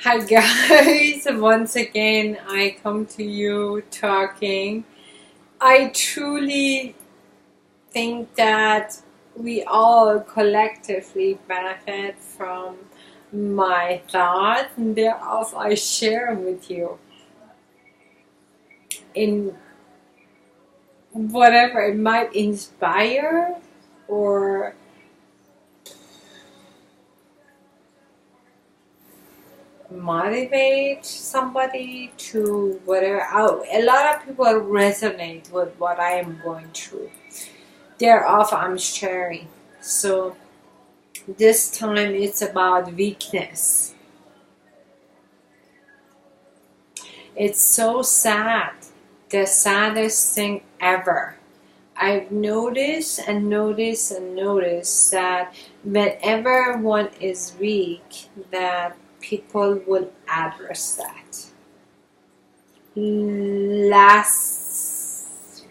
Hi guys, once again I come to you talking. I truly think that we all collectively benefit from my thoughts, and thereof I share with you in whatever it might inspire or motivate somebody to whatever. A lot of people resonate with what I am going through. Thereof, I'm sharing. So this time it's about weakness. It's so sad. The saddest thing ever. I've noticed and noticed and noticed that whenever one is weak, that people will address that. Last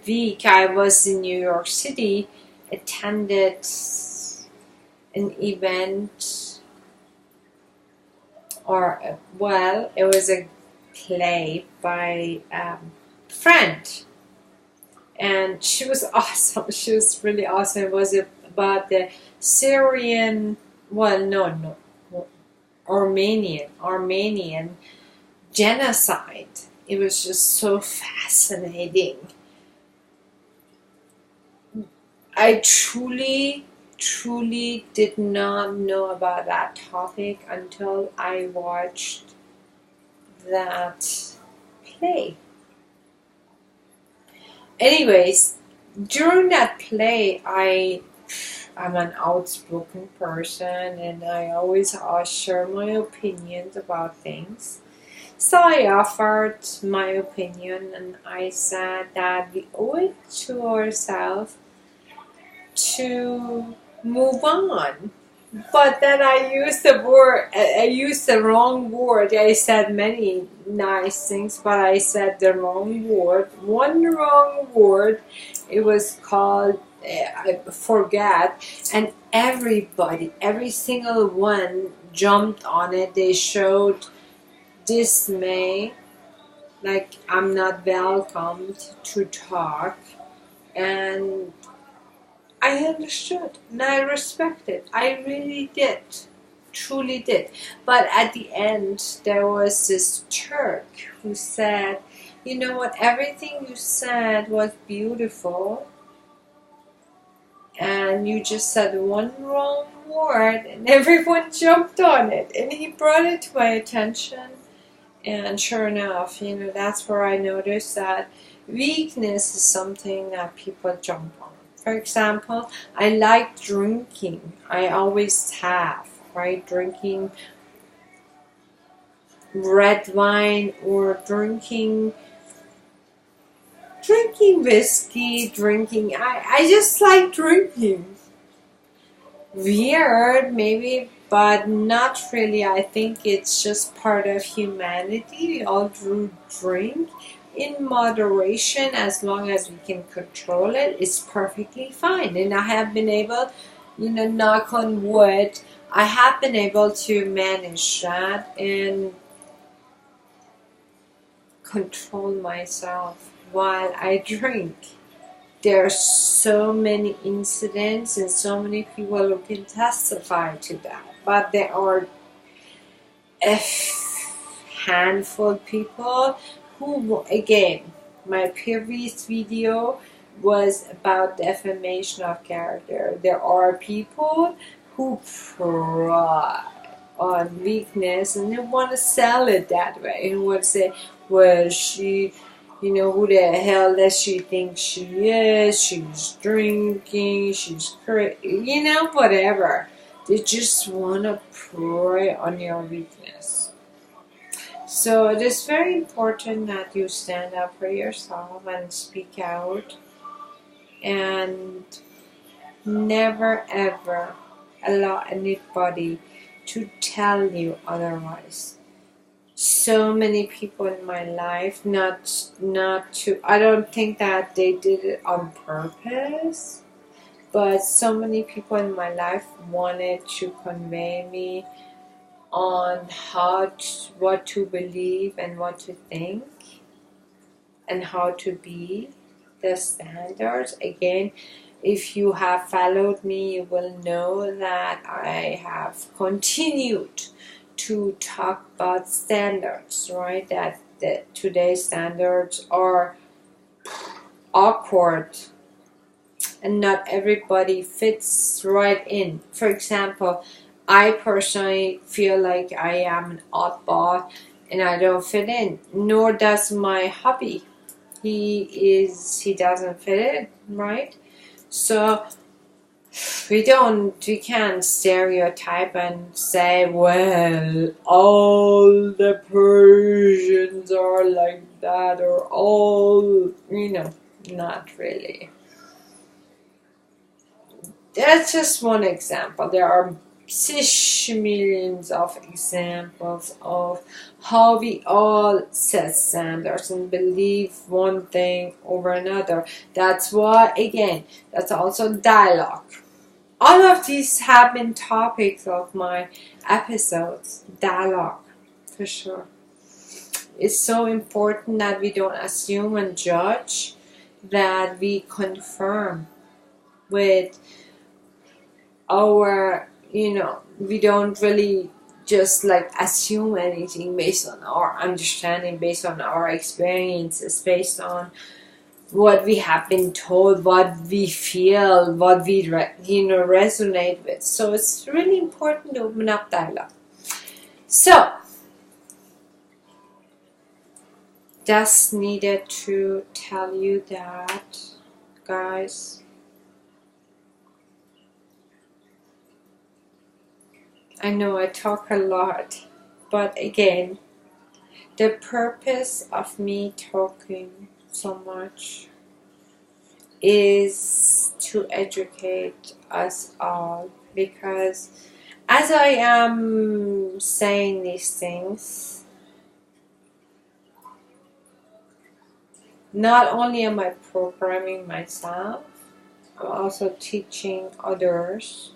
week I was in New York City, attended an event, it was a play by a friend, and she was awesome. She was really awesome. It was about the Syrian, Armenian genocide. It was just so fascinating. I truly did not know about that topic until I watched that play. Anyways, during that play, I'm an outspoken person, and I always share my opinions about things. So I offered my opinion, and I said that we owe it to ourselves to move on. But then I used the wrong word. I said many nice things, but I said the wrong word. One wrong word. It was called, I forget, and everybody, every single one jumped on it. They showed dismay, like I'm not welcomed to talk, and I understood and I respected. I really did. Truly did. But at the end, there was this Turk who said, you know what, everything you said was beautiful, and you just said one wrong word, and everyone jumped on it. And he brought it to my attention. And sure enough, that's where I noticed that weakness is something that people jump on. For example, I like drinking. I always have, right? Drinking red wine or drinking whiskey, I just like drinking. Weird, maybe, but not really. I think it's just part of humanity. We all drink in moderation. As long as we can control it, it's perfectly fine. And I have been able, knock on wood, I have been able to manage that and control myself while I drink. There are so many incidents and so many people who can testify to that. But there are a handful of people who, again, my previous video was about defamation of character. There are people who pride on weakness and they want to sell it that way. And want to say, well, she, who the hell does she think she is? She's drinking, she's crazy, whatever. They just want to prey on your weakness. So it is very important that you stand up for yourself and speak out, and never ever allow anybody to tell you otherwise. So many people in my life, I don't think that they did it on purpose, but so many people in my life wanted to convey me on what to believe and what to think and how to be, the standards. Again, if you have followed me, you will know that I have continued to talk about standards, right? That today's standards are awkward and not everybody fits right in. For example, I personally feel like I am an oddball and I don't fit in, nor does my hubby. He doesn't fit in, right? So we can't stereotype and say, well, all the Persians are like that, or all, not really. That's just one example. There are millions of examples of how we all set standards and believe one thing over another. That's why, again, that's also dialogue. All of these have been topics of my episodes. Dialogue, for sure. It's so important that we don't assume and judge, that we confirm with our, we don't really just like assume anything based on our understanding, based on our experiences, based on what we have been told, what we feel, what we resonate with. So it's really important to open up dialogue. So just needed to tell you that, guys. I know I talk a lot, but again, the purpose of me talking so much is to educate us all, because as I am saying these things, not only am I programming myself, I'm also teaching others.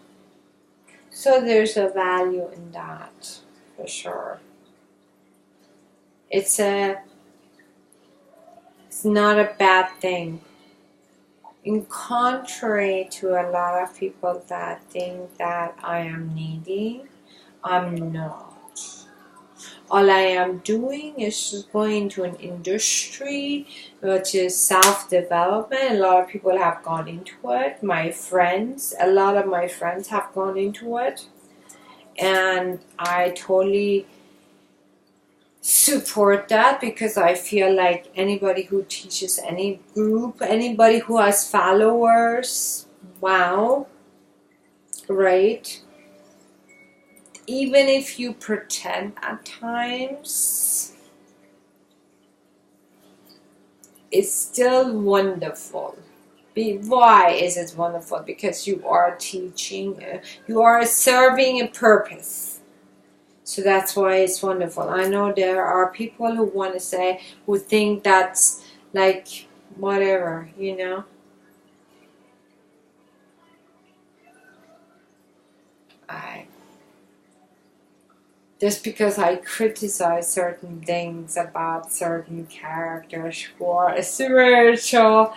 So there's a value in that, for sure. It's not a bad thing. In contrary to a lot of people that think that I am needy, I'm not. All I am doing is just going to an industry which is self-development. A lot of people have gone into it. A lot of my friends have gone into it. And I totally support that, because I feel like anybody who teaches any group, anybody who has followers, wow, great. Even if you pretend at times, it's still wonderful. Why is it wonderful? Because you are teaching, you are serving a purpose. So that's why it's wonderful. I know there are people who want to say, who think that's like whatever, just because I criticize certain things about certain characters who are spiritual,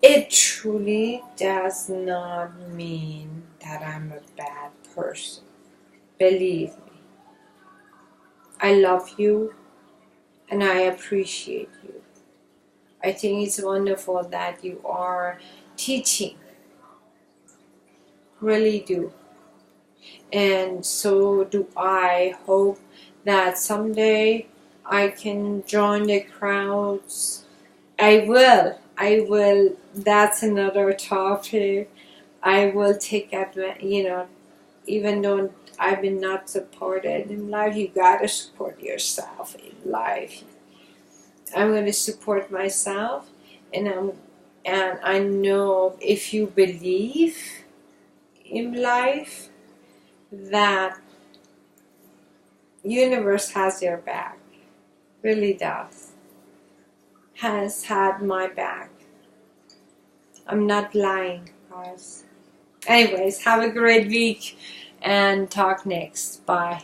it truly does not mean that I'm a bad person. Believe me. I love you and I appreciate you. I think it's wonderful that you are teaching. Really do. And so do I hope that someday I can join the crowds. I will. That's another topic. I will take advantage, even though I've been not supported in life, you gotta support yourself in life. I'm going to support myself, and I know if you believe in life, that universe has your back, really does, has had my back. I'm not lying, guys. Anyways, have a great week, and talk next. Bye.